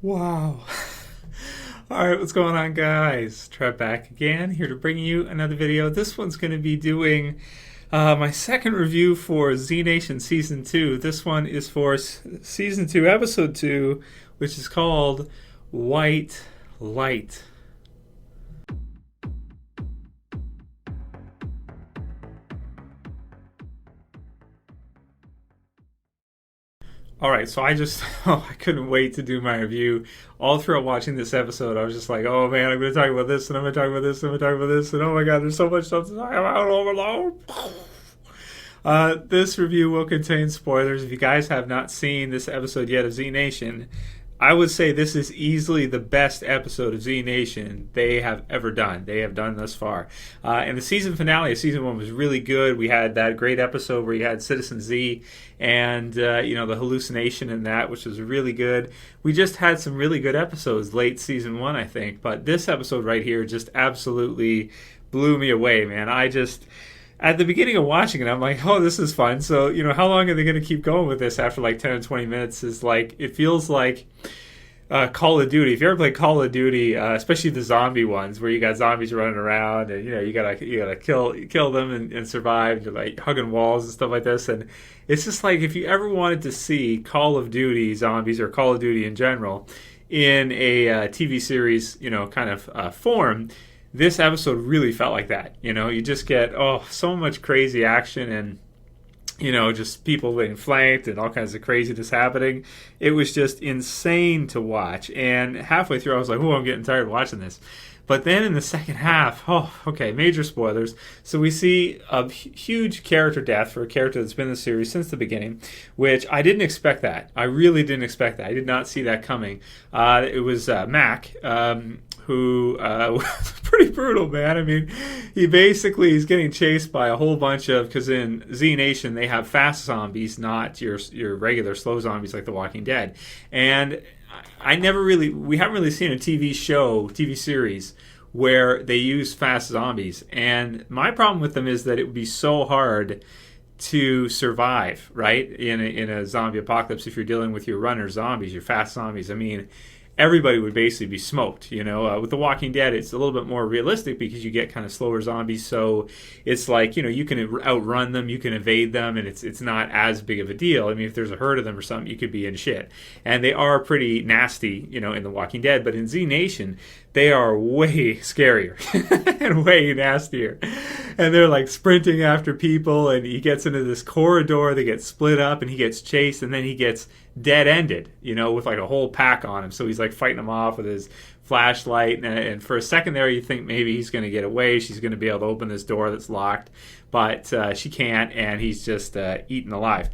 Wow. All right, what's going on, guys? Trev back again, here to bring you another video. This one's going to be doing my second review for Z Nation Season 2. This one is for Season 2, Episode 2, which is called White Light. Alright, so I couldn't wait to do my review. All throughout watching this episode, I was just like, oh man, I'm going to talk about this, and I'm going to talk about this, and I'm going to talk about this, and oh my god, there's so much stuff to talk about, overload. This review will contain spoilers. If you guys have not seen this episode yet of Z Nation, I would say this is easily the best episode of Z Nation they have ever done. They have done thus far. And the season finale of season 1 was really good. We had that great episode where you had Citizen Z and the hallucination in that, which was really good. We just had some really good episodes late season 1, I think. But this episode right here just absolutely blew me away, man. At the beginning of watching it, I'm like, oh, this is fun. So, how long are they going to keep going with this after like 10 or 20 minutes? It feels like Call of Duty. If you ever played Call of Duty, especially the zombie ones where you got zombies running around and, you gotta kill them and survive. You're like hugging walls and stuff like this. And it's just like if you ever wanted to see Call of Duty zombies or Call of Duty in general in a TV series, kind of form, this episode really felt like that. You just get so much crazy action and just people being flanked and all kinds of craziness happening. It was just insane to watch. And halfway through I was like, I'm getting tired of watching this. But then in the second half, major spoilers. So we see a huge character death for a character that's been in the series since the beginning, which I didn't expect that. I really didn't expect that. I did not see that coming. It was Mack, who was pretty brutal, man. I mean, he's getting chased by a whole bunch of, because in Z Nation they have fast zombies, not your regular slow zombies like The Walking Dead. And we haven't really seen a TV series where they use fast zombies. And my problem with them is that it would be so hard to survive, right? In a zombie apocalypse, if you're dealing with your runner zombies, your fast zombies. I mean, everybody would basically be smoked, With The Walking Dead, it's a little bit more realistic because you get kind of slower zombies, so it's like, you can outrun them, you can evade them, and it's not as big of a deal. I mean, if there's a herd of them or something, you could be in shit. And they are pretty nasty, in The Walking Dead, but in Z Nation, they are way scarier and way nastier. And they're like sprinting after people, and he gets into this corridor, they get split up, and he gets chased, and then he gets dead-ended, with like a whole pack on him. So he's like fighting them off with his flashlight, and for a second there you think maybe he's going to get away, she's going to be able to open this door that's locked, but she can't, and he's just eaten alive,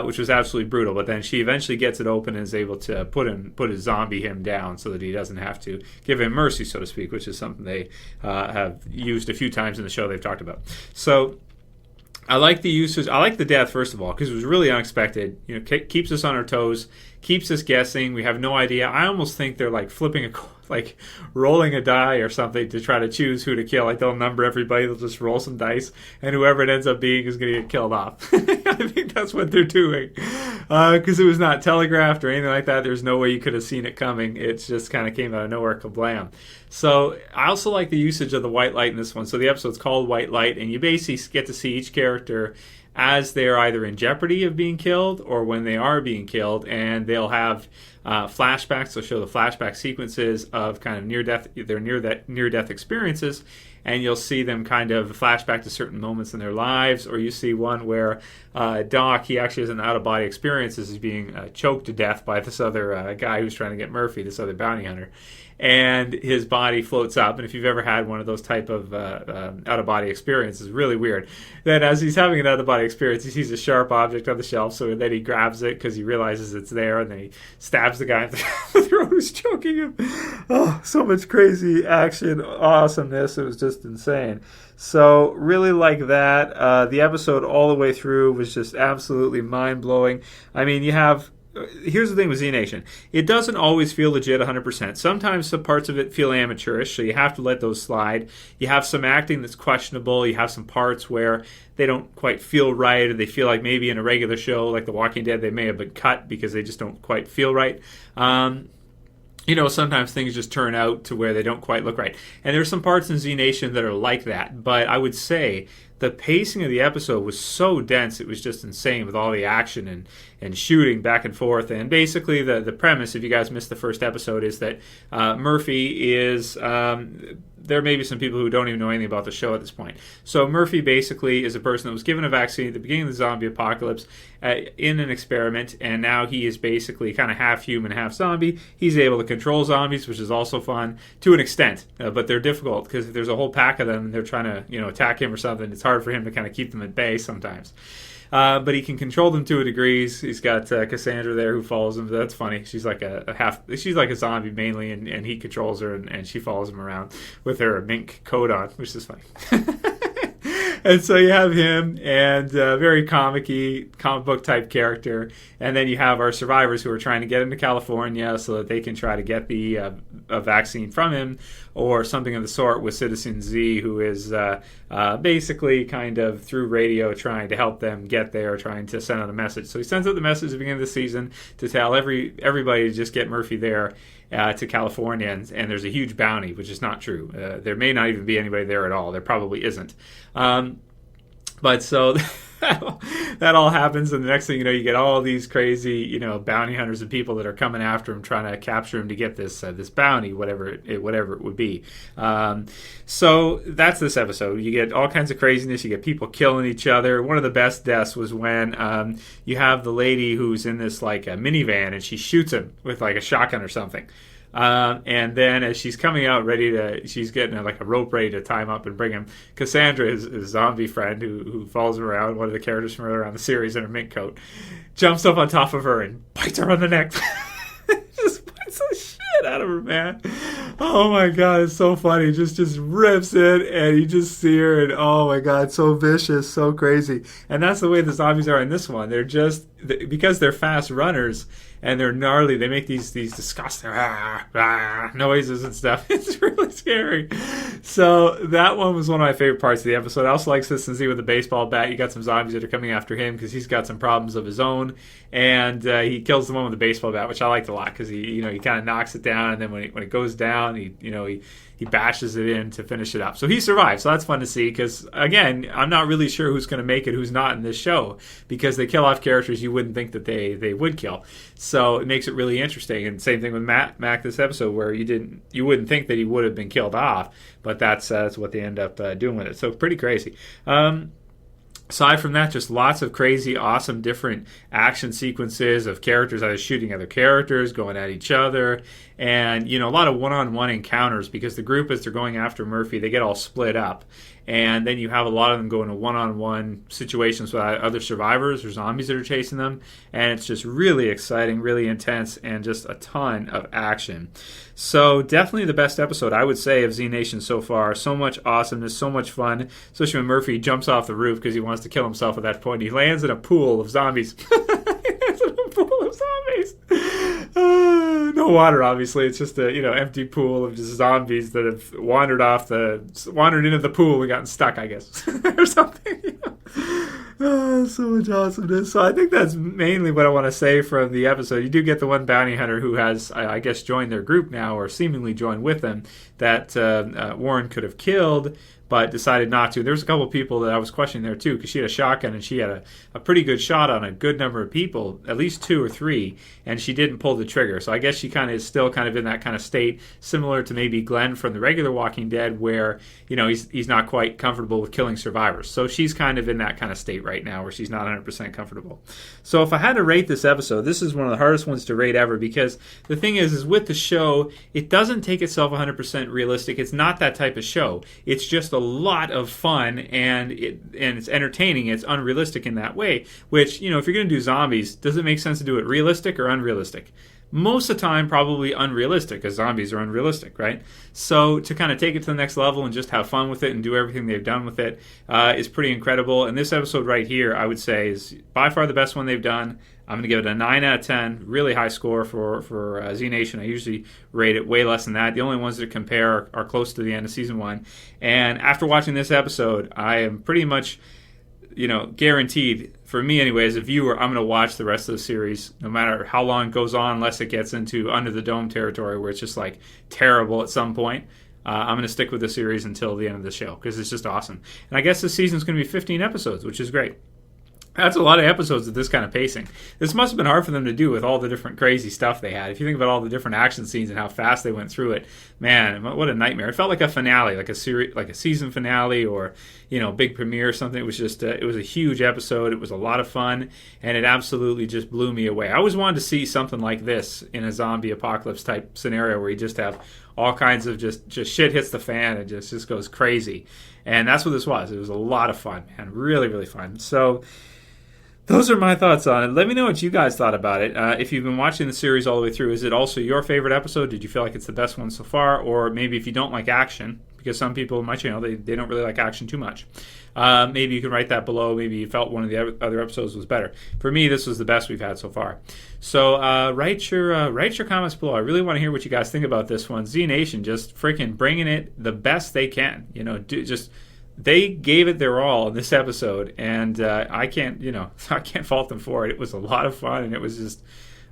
which was absolutely brutal. But then she eventually gets it open and is able to put his zombie him down so that he doesn't have to give him mercy, so to speak, which is something they have used a few times in the show they've talked about. So I like the usage. I like the death, first of all, because it was really unexpected. Keeps us on our toes, keeps us guessing. We have no idea. I almost think they're like rolling a die or something to try to choose who to kill. Like they'll number everybody, they'll just roll some dice, and whoever it ends up being is going to get killed off. I think that's what they're doing, because it was not telegraphed or anything like that. There's no way you could have seen it coming. It just kind of came out of nowhere, kablam. So I also like the usage of the white light in this one. So the episode's called White Light, and you basically get to see each character as they're either in jeopardy of being killed or when they are being killed, and they'll have flashbacks. They'll show the flashback sequences of kind of near-death experiences, and you'll see them kind of flashback to certain moments in their lives, or you see one where Doc, he actually has an out-of-body experience as he's being choked to death by this other guy who's trying to get Murphy, this other bounty hunter. And his body floats up. And if you've ever had one of those type of out-of-body experiences, it's really weird. Then as he's having an out-of-body experience, he sees a sharp object on the shelf, so then he grabs it because he realizes it's there, and then he stabs the guy in the throat who's choking him. Oh, so much crazy action, awesomeness. It was just insane. So really like that. The episode all the way through was just absolutely mind-blowing. I mean, here's the thing with Z Nation. It doesn't always feel legit 100%. Sometimes some parts of it feel amateurish, so you have to let those slide. You have some acting that's questionable. You have some parts where they don't quite feel right, or they feel like maybe in a regular show like The Walking Dead they may have been cut because they just don't quite feel right. sometimes things just turn out to where they don't quite look right. And there's some parts in Z Nation that are like that. But I would say the pacing of the episode was so dense, it was just insane with all the action and shooting back and forth. And basically the premise, if you guys missed the first episode, is that Murphy is... there may be some people who don't even know anything about the show at this point. So Murphy basically is a person that was given a vaccine at the beginning of the zombie apocalypse in an experiment, and now he is basically kind of half human, half zombie. He's able to control zombies, which is also fun to an extent, but they're difficult because if there's a whole pack of them and they're trying to attack him or something, it's hard for him to kind of keep them at bay sometimes. But he can control them to a degree. He's got Cassandra there who follows him. That's funny. She's like she's like a zombie mainly, and he controls her, and she follows him around with her mink coat on, which is funny. And so you have him, and very comic book type character. And then you have our survivors who are trying to get him to California so that they can try to get the a vaccine from him or something of the sort, with Citizen Z, who is basically kind of through radio trying to help them get there, trying to send out a message. So he sends out the message at the beginning of the season to tell everybody to just get Murphy there to California, and there's a huge bounty, which is not true. There may not even be anybody there at all. There probably isn't. But so that all happens, and the next thing you know, you get all these crazy, bounty hunters and people that are coming after him, trying to capture him to get this bounty, whatever it would be. So that's this episode. You get all kinds of craziness. You get people killing each other. One of the best deaths was when you have the lady who's in this like a minivan, and she shoots him with like a shotgun or something. And then as she's coming out she's getting like a rope ready to tie him up and bring him. Cassandra, his zombie friend who follows him around, one of the characters from earlier on the series in her mink coat, jumps up on top of her and bites her on the neck. Just bites the shit out of her, man. Oh my god, it's so funny. Just rips it, and you just see her, and oh my god, so vicious, so crazy. And that's the way the zombies are in this one. They're just, because they're fast runners and they're gnarly, they make these disgusting noises and stuff. It's really scary. So that one was one of my favorite parts of the episode. I also like Citizen Z with the baseball bat. You got some zombies that are coming after him because he's got some problems of his own, and he kills the one with the baseball bat, which I liked a lot because he kind of knocks it down, and then when it goes down, he bashes it in to finish it up. So he survives. So that's fun to see because, again, I'm not really sure who's going to make it, who's not in this show, because they kill off characters you wouldn't think that they would kill. So it makes it really interesting. And same thing with Mack this episode, where you wouldn't think that he would have been killed off, but that's what they end up doing with it. So pretty crazy. Aside from that, just lots of crazy, awesome, different action sequences of characters either shooting other characters, going at each other, and a lot of one-on-one encounters, because the group, as they're going after Murphy, they get all split up, and then you have a lot of them go into one-on-one situations with other survivors or zombies that are chasing them, and it's just really exciting, really intense, and just a ton of action. So definitely the best episode, I would say, of Z Nation so far. So much awesomeness, so much fun, especially when Murphy jumps off the roof because he wants to kill himself at that point. He lands in a pool of zombies. No water, obviously. It's just a empty pool of just zombies that have wandered into the pool and gotten stuck, I guess, or something. Oh, so much awesomeness. So I think that's mainly what I want to say from the episode. You do get the one bounty hunter who has, I guess, joined their group now, or seemingly joined with them, that Warren could have killed, but decided not to. There was a couple of people that I was questioning there too, because she had a shotgun and she had a pretty good shot on a good number of people, at least 2 or 3, and she didn't pull the trigger. So I guess she kind of is still kind of in that kind of state, similar to maybe Glenn from the regular Walking Dead, where he's not quite comfortable with killing survivors. So she's kind of in that kind of state right now, where she's not 100% comfortable. So if I had to rate this episode, this is one of the hardest ones to rate ever, because the thing is with the show, it doesn't take itself 100% realistic. It's not that type of show. It's just a lot of fun, and it's entertaining. It's unrealistic in that way, which, if you're going to do zombies, does it make sense to do it realistic or unrealistic? Most of the time, probably unrealistic, because zombies are unrealistic, right? So to kind of take it to the next level and just have fun with it and do everything they've done with it is pretty incredible. And this episode right here, I would say, is by far the best one they've done. I'm going to give it a 9 out of 10. Really high score for Z Nation. I usually rate it way less than that. The only ones that compare are close to the end of Season 1. And after watching this episode, I am pretty much guaranteed, for me anyway, as a viewer, I'm going to watch the rest of the series, no matter how long it goes on, unless it gets into Under the Dome territory where it's just like terrible at some point. I'm going to stick with the series until the end of the show because it's just awesome. And I guess this season's going to be 15 episodes, which is great. That's a lot of episodes at this kind of pacing. This must have been hard for them to do with all the different crazy stuff they had. If you think about all the different action scenes and how fast they went through it, man, what a nightmare! It felt like a finale, like a series, like a season finale, or big premiere or something. It was just, it was a huge episode. It was a lot of fun, and it absolutely just blew me away. I always wanted to see something like this in a zombie apocalypse type scenario where you just have all kinds of just shit hits the fan and just goes crazy, and that's what this was. It was a lot of fun, man, really, really fun. So. Those are my thoughts on it. Let me know what you guys thought about it. If you've been watching the series all the way through, is it also your favorite episode? Did you feel like it's the best one so far? Or maybe if you don't like action, because some people on my channel, they don't really like action too much. Maybe you can write that below. Maybe you felt one of the other episodes was better. For me, this was the best we've had so far. So write your comments below. I really want to hear what you guys think about this one. Z Nation just freaking bringing it the best they can. They gave it their all in this episode, and I can't fault them for it. It was a lot of fun, and it was just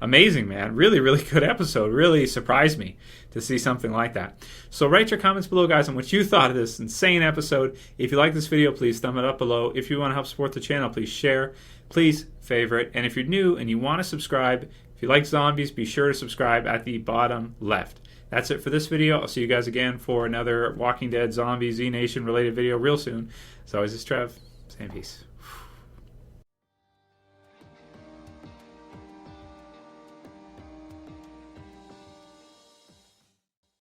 amazing, man. Really, really good episode. Really surprised me to see something like that. So write your comments below, guys, on what you thought of this insane episode. If you like this video, please thumb it up below. If you want to help support the channel, please share. Please favorite. And if you're new and you want to subscribe, if you like zombies, be sure to subscribe at the bottom left. That's it for this video. I'll see you guys again for another Walking Dead Zombie Z Nation related video real soon. As always, it's Trev. Saying peace.